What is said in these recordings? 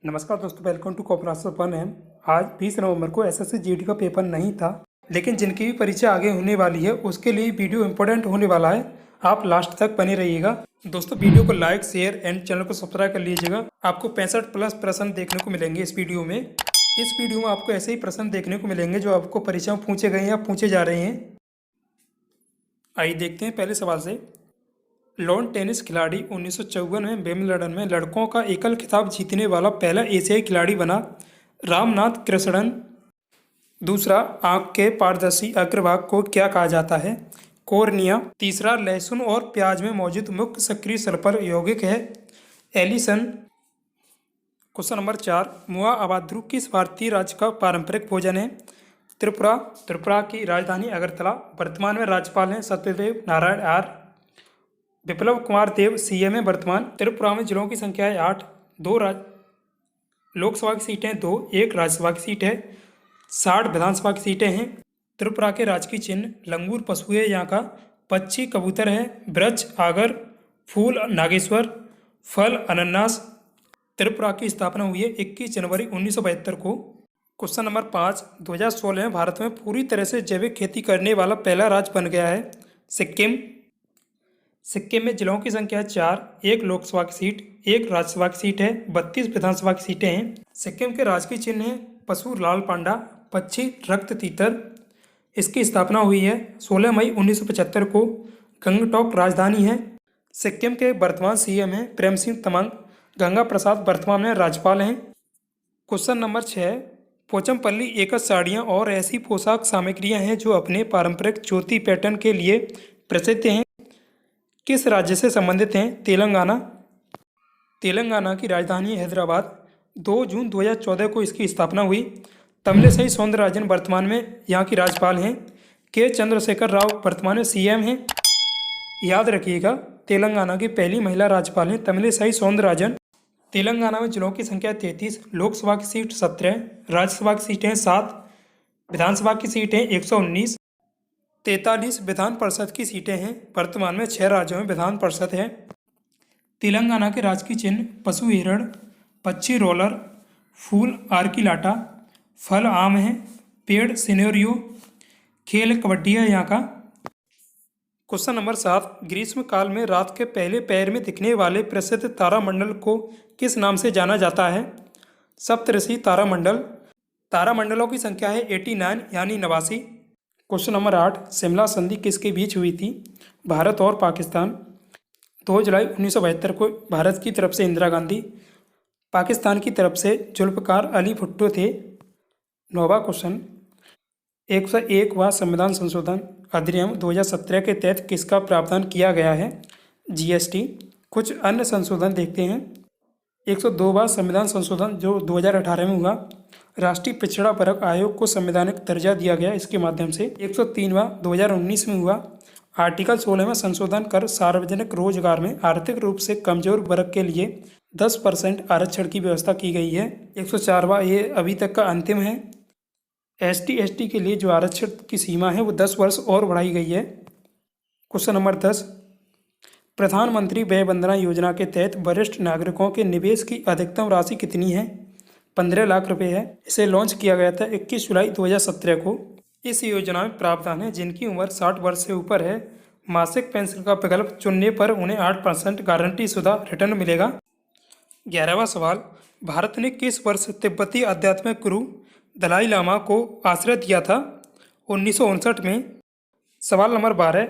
नमस्कार दोस्तों, welcome to कॉपरासो one है। आज 20 नवंबर को एसएससी जीडी का पेपर नहीं था, लेकिन जिनकी भी परीक्षा आगे होने वाली है उसके लिए वीडियो इंपॉर्टेंट होने वाला है। आप लास्ट तक बने रहिएगा। दोस्तों, वीडियो को लाइक, शेयर एंड चैनल को सब्सक्राइब कर लीजिएगा। आपको 65+ प्रश्न देखने को मिलेंगे इस वीडियो में। इस वीडियो में आपको ऐसे ही प्रश्न देखने को मिलेंगे जो आपको परीक्षा में पूछे गए या पूछे जा रहे हैं। आइए देखते हैं पहले सवाल से। लॉन टेनिस खिलाड़ी 1954 में विंबलडन में लड़कों का एकल खिताब जीतने वाला पहला एशियाई खिलाड़ी बना। रामनाथ कृष्णन। दूसरा, आंख के पारदर्शी अग्रभाग को क्या कहा जाता है? कॉर्निया। तीसरा, लहसुन और प्याज में मौजूद मुख्य सक्रिय सल्फर यौगिक है एलिसन। क्वेश्चन नंबर 4, मुआ आबाद्रू किस भारतीय राज्य का पारंपरिक भोजन है? त्रिपुरा। त्रिपुरा की राजधानी अगरतला। वर्तमान में राज्यपाल हैं सत्यदेव नारायण आर्य। विप्लव कुमार देव सीएम है वर्तमान। त्रिपुरा में जिलों की संख्या है 8। 2 लोकसभा की सीटें 2, 1 राज्यसभा की सीट है। 60 विधानसभा की सीटें हैं। त्रिपुरा के राजकीय चिन्ह लंगूर पशु है यहाँ का। पक्षी कबूतर है। ब्रज आगर। फूल नागेश्वर। फल अनन्नास। त्रिपुरा की स्थापना हुई है 21 जनवरी 1972 को। क्वेश्चन नंबर 5, 2016 में भारत में पूरी तरह से जैविक खेती करने वाला पहला राज्य बन गया है सिक्किम। सिक्किम में जिलों की संख्या 4, 1 लोकसभा की सीट, 1 राज्यसभा की सीट है। 32 विधानसभा की सीटें हैं। सिक्किम के राजकीय चिन्ह है पशु लाल पांडा, पक्षी रक्त तीतर। इसकी स्थापना हुई है 16 मई 1975 को। गंगटोक राजधानी है। सिक्किम के वर्तमान सीएम हैं प्रेम सिंह तमांग। गंगा प्रसाद वर्तमान में राज्यपाल हैं। क्वेश्चन नंबर 6, पोचमपल्ली एकच साड़ियाँ और ऐसी पोशाक सामग्रियाँ हैं जो अपने पारंपरिक ज्योति पैटर्न के लिए प्रसिद्ध हैं। किस राज्य से संबंधित हैं? तेलंगाना। तेलंगाना की राजधानी हैदराबाद। 2 जून 2014 को इसकी स्थापना हुई। तमिलिसाई सौंदरराजन वर्तमान में यहाँ की राज्यपाल हैं। के चंद्रशेखर राव वर्तमान में सीएम हैं। याद रखिएगा, तेलंगाना की पहली महिला राज्यपाल हैं तमिलिसाई सौंदरराजन। तेलंगाना में जिलों की संख्या 33, लोकसभा की सीट 17, राज्यसभा की सीटें 7, विधानसभा की सीटें 119, 43 विधान परिषद की सीटें हैं। वर्तमान में 6 राज्यों में विधान परिषद है। तेलंगाना के राजकीय चिन्ह पशु हिरण, पक्षी रोलर, फूल आर्किलाटा, फल आम है, पेड़ सिनेरियो, खेल कबड्डी है यहाँ का। क्वेश्चन नंबर 7, ग्रीष्म काल में रात के पहले पहर में दिखने वाले प्रसिद्ध तारामंडल को किस नाम से जाना जाता है? सप्तऋषि तारामंडल। तारामंडलों की संख्या है 89 यानी 89। क्वेश्चन नंबर 8, शिमला संधि किसके बीच हुई थी? भारत और पाकिस्तान। 2 जुलाई 1972 को भारत की तरफ से इंदिरा गांधी, पाकिस्तान की तरफ से जुल्फ़िकार अली भुट्टो थे। 9वां क्वेश्चन, 101वां संविधान संशोधन अधिनियम 2017 के तहत किसका प्रावधान किया गया है? जीएसटी। कुछ अन्य संशोधन देखते हैं। 102वां संविधान संशोधन जो 2018 में हुआ। राष्ट्रीय पिछड़ा वर्ग आयोग को संवैधानिक दर्जा दिया गया इसके माध्यम से। 103वां 2019 में हुआ। आर्टिकल 16 में संशोधन कर सार्वजनिक रोजगार में आर्थिक रूप से कमजोर वर्ग के लिए 10% आरक्षण की व्यवस्था की गई है। 104वां ये अभी तक का अंतिम है। ST/ST के लिए जो आरक्षण की सीमा है वो 10 वर्ष और बढ़ाई गई है। क्वेश्चन नंबर 10, प्रधानमंत्री वय वंदना योजना के तहत वरिष्ठ नागरिकों के निवेश की अधिकतम राशि कितनी है? 15 लाख रुपए है। इसे लॉन्च किया गया था 21 जुलाई 2017 को। इस योजना में प्रावधान है जिनकी उम्र 60 वर्ष से ऊपर है, मासिक पेंशन का विकल्प चुनने पर उन्हें 8% गारंटी शुदा रिटर्न मिलेगा। 11वां सवाल, भारत ने किस वर्ष तिब्बती आध्यात्मिक गुरु दलाई लामा को आश्रय दिया था? 1959 में। सवाल नंबर 12,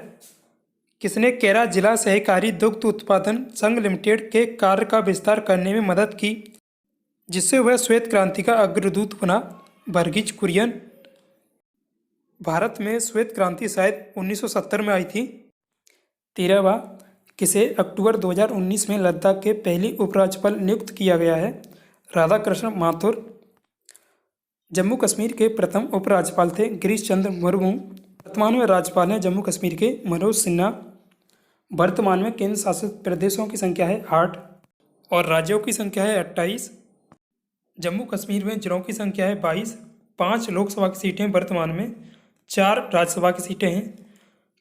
किसने कैरा जिला सहकारी दुग्ध उत्पादन संघ लिमिटेड के कार्य का विस्तार करने में मदद की जिससे वह श्वेत क्रांति का अग्रदूत बना? वर्गीज कुरियन। भारत में श्वेत क्रांति शायद 1970 में आई थी। 13वां, किसे अक्टूबर 2019 में लद्दाख के पहली उपराज्यपाल नियुक्त किया गया है? राधाकृष्ण माथुर। जम्मू कश्मीर के प्रथम उपराज्यपाल थे गिरीश चंद्र मुर्मू। वर्तमान में राज्यपाल हैं जम्मू कश्मीर के मनोज सिन्हा। वर्तमान में केंद्र शासित प्रदेशों की संख्या है 8 और राज्यों की संख्या है 28। जम्मू कश्मीर में जिलों की संख्या है 22। 5 लोकसभा की सीटें वर्तमान में, 4 राज्यसभा की सीटें हैं।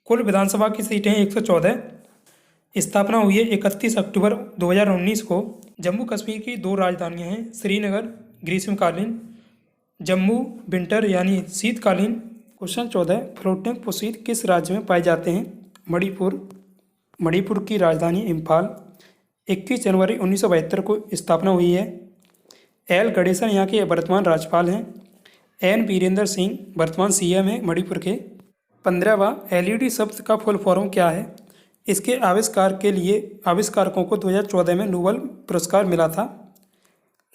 कुल विधानसभा की सीटें 114। स्थापना हुई है 31 अक्टूबर 2019 को। जम्मू कश्मीर की दो राजधानियां हैं, श्रीनगर ग्रीष्मकालीन, जम्मू विंटर यानी शीतकालीन। क्वेश्चन 14, फ्लोटिंग पॉइंट किस राज्य में पाए जाते हैं? मणिपुर। मणिपुर की राजधानी इम्फाल। 21 जनवरी 1972 को स्थापना हुई है। एल गणेशन यहाँ के वर्तमान राज्यपाल हैं। एन वीरेंद्र सिंह वर्तमान सीएम हैं मणिपुर के। 15वां, एलईडी शब्द का फुल फॉर्म क्या है? इसके आविष्कार के लिए आविष्कारकों को 2014 में नोबेल पुरस्कार मिला था।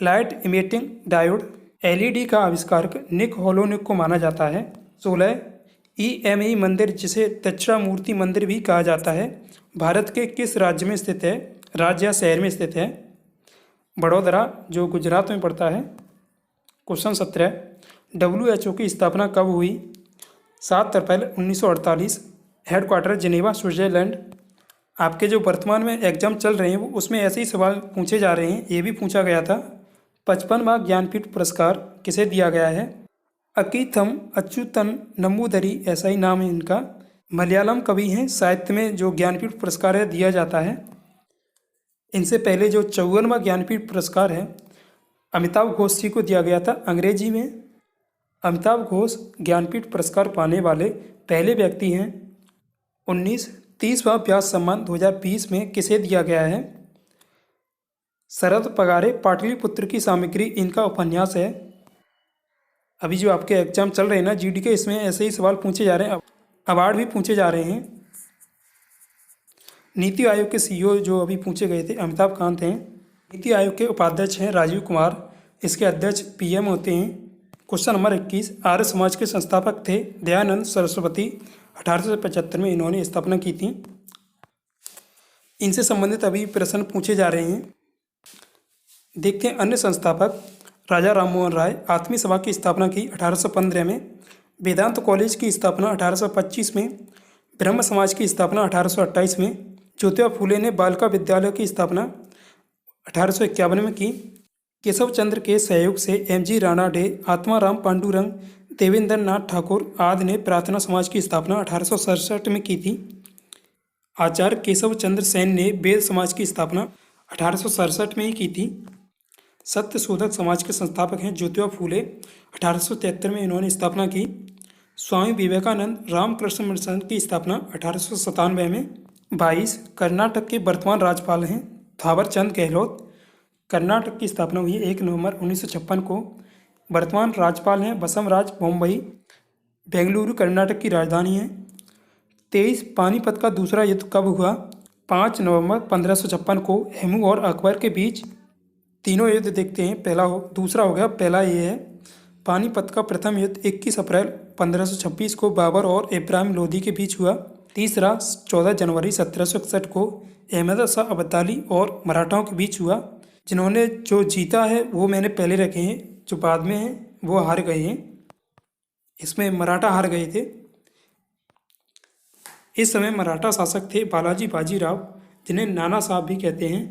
लाइट इमिटिंग डायोड, एलईडी का आविष्कारक निक होलोनिक को माना जाता है। 16, ईएमई मंदिर, जिसे दक्षिणामूर्ति मंदिर भी कहा जाता है, भारत के किस राज्य में स्थित है? राज्य या शहर में स्थित है? बड़ोदरा, जो गुजरात में पड़ता है। क्वेश्चन 17, WHO की स्थापना कब हुई? 7 अप्रैल 1948। Headquarter Geneva, Switzerland. आपके जो वर्तमान में एग्जाम चल रहे हैं वो उसमें ऐसे ही सवाल पूछे जा रहे हैं, ये भी पूछा गया था। 55वां ज्ञानपीठ पुरस्कार किसे दिया गया है? अकीथम अच्युतन नम्बूदरी, ऐसा ही नाम है इनका। मलयालम कवि हैं, साहित्य में जो ज्ञानपीठ पुरस्कार है दिया जाता है। इनसे पहले जो 54वां ज्ञानपीठ पुरस्कार है अमिताभ घोष जी को दिया गया था अंग्रेजी में। अमिताभ घोष ज्ञानपीठ पुरस्कार पाने वाले पहले व्यक्ति हैं। 19, 30वां व्यास सम्मान 2020 में किसे दिया गया है? शरद पगारे, पाटलिपुत्र की सामग्री इनका उपन्यास है। अभी जो आपके एग्जाम चल रहे हैं ना जीडी के, इसमें ऐसे ही सवाल पूछे जा रहे हैं, अवार्ड भी पूछे जा रहे हैं। नीति आयोग के सीईओ जो अभी पूछे गए थे अमिताभ कांत हैं। नीति आयोग के उपाध्यक्ष हैं राजीव कुमार, इसके अध्यक्ष पीएम होते हैं। क्वेश्चन नंबर 21, आर्य समाज के संस्थापक थे दयानंद सरस्वती। 1875 में इन्होंने स्थापना की थी। इनसे संबंधित अभी प्रश्न पूछे जा रहे हैं। देखते हैं अन्य संस्थापक। राजा राममोहन राय, आत्मी सभा की स्थापना की 1815 में। वेदांत कॉलेज की स्थापना 1825 में। ब्रह्म समाज की स्थापना 1828 में। ज्योतिबा फूले ने बालिका विद्यालय की स्थापना 1851 में की। केशव चंद्र के सहयोग से एमजी राणाडे, आत्माराम पांडुरंग, देवेंद्र नाथ ठाकुर आदि ने प्रार्थना समाज की स्थापना 1867 में की थी। आचार्य केशव चंद्र सेन ने वेद समाज की स्थापना 1867 में ही की थी। सत्य शोधक समाज के संस्थापक हैं ज्योतिबा फूले। 1873 में इन्होंने स्थापना की। स्वामी विवेकानंद रामकृष्ण मिशन की स्थापना 1897 में। 22, कर्नाटक के वर्तमान राज्यपाल हैं थावर चंद गहलोत। कर्नाटक की स्थापना हुई 1 नवंबर 1956 को। वर्तमान राज्यपाल हैं बसवराज बोम्मई। बेंगलुरु कर्नाटक की राजधानी है। 23, पानीपत का दूसरा युद्ध कब हुआ? 5 नवंबर 1556 को हेमू और अकबर के बीच। तीनों युद्ध देखते हैं, दूसरा हो गया, पहला ये है। पानीपत का प्रथम युद्ध 21 अप्रैल 1526 को बाबर और इब्राहिम लोदी के बीच हुआ। तीसरा 14 जनवरी 1761 को अहमद शाह अब्दाली और मराठाओं के बीच हुआ। जिन्होंने जो जीता है वो मैंने पहले रखे हैं, जो बाद में हैं वो हार गए हैं। इसमें मराठा हार गए थे। इस समय मराठा शासक थे बालाजी बाजीराव, जिन्हें नाना साहब भी कहते हैं।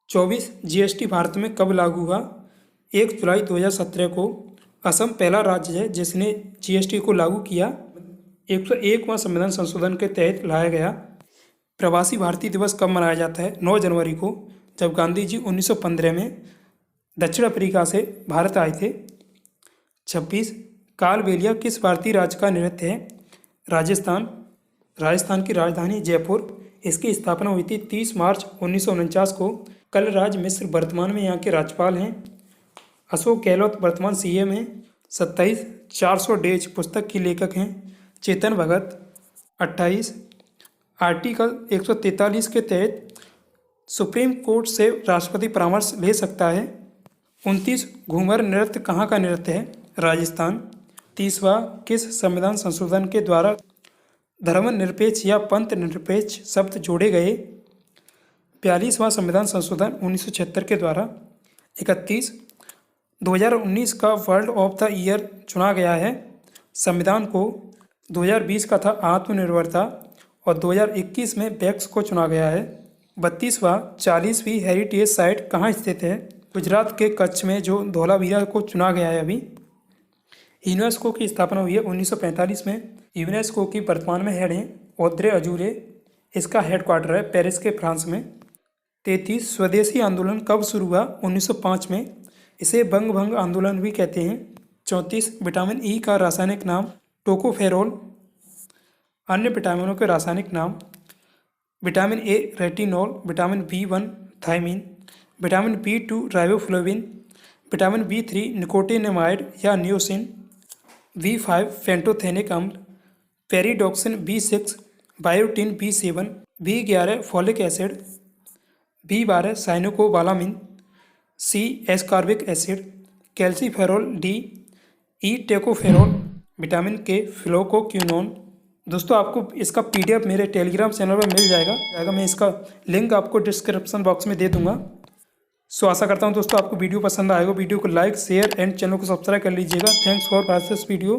24, जीएसटी भारत में कब लागू हुआ? 1 जुलाई 2017 को। असम पहला राज्य है जिसने जीएसटी को लागू किया। 101वां संविधान संशोधन के तहत लाया गया। प्रवासी भारतीय दिवस कब मनाया जाता है? 9 जनवरी को, जब गांधी जी 1915 में दक्षिण अफ्रीका से भारत आए थे। 26, कालबेलिया किस भारतीय राज्य का नृत्य है? राजस्थान। राजस्थान की राजधानी जयपुर। इसकी स्थापना हुई थी 30 मार्च 1949 को। कलराज मिश्र वर्तमान में यहाँ के राज्यपाल हैं। अशोक गहलोत वर्तमान सीएम हैं। 27, 400 डेज पुस्तक की लेखक हैं चेतन भगत। 28, आर्टिकल 143 के तहत सुप्रीम कोर्ट से राष्ट्रपति परामर्श ले सकता है। 29, घूमर नृत्य कहाँ का नृत्य है? राजस्थान। 30वां, किस संविधान संशोधन के द्वारा धर्मनिरपेक्ष या पंथ निरपेक्ष शब्द जोड़े गए? 42वां संविधान संशोधन 1976 के द्वारा। 31, 2019 का वर्ल्ड ऑफ द ईयर चुना गया है। संविधान को 2020 का था आत्मनिर्भरता और 2021 में वैक्स को चुना गया है। 32वां, 40वीं हेरिटेज साइट कहाँ स्थित है? गुजरात के कच्छ में, जो धौलावीरा को चुना गया है अभी। यूनेस्को की स्थापना हुई है 1945 में। यूनेस्को की वर्तमान में हेड हैं ऑद्रे अजूले। इसका हेडक्वार्टर है पेरिस के फ्रांस में। 33 स्वदेशी आंदोलन कब शुरू हुआ? 1905 में। इसे बंग भंग आंदोलन भी कहते हैं। 34 विटामिन ई का रासायनिक नाम? टोकोफेरोल। अन्य विटामिनों के रासायनिक नाम? Vitamin A retinol, vitamin B1 thiamine, vitamin B2 riboflavin, vitamin B3 nicotinamide या नियोसिन, B5 पेंटोथेनिक अम्ल, pyridoxine B6, biotin B7, B11 folic acid, B12 cyanocobalamin, C ascorbic acid, calciferol D, E tocopherol, vitamin K phylloquinone. दोस्तों आपको इसका PDF मेरे Telegram channel पर मिल जाएगा। मैं इसका लिंक आपको डिस्क्रिप्शन बॉक्स में दे दूंगा। सो आशा करता हूं दोस्तों आपको वीडियो पसंद आएगा। वीडियो को लाइक शेयर एंड चैनल को सब्सक्राइब कर लीजिएगा। Thanks for watching this video.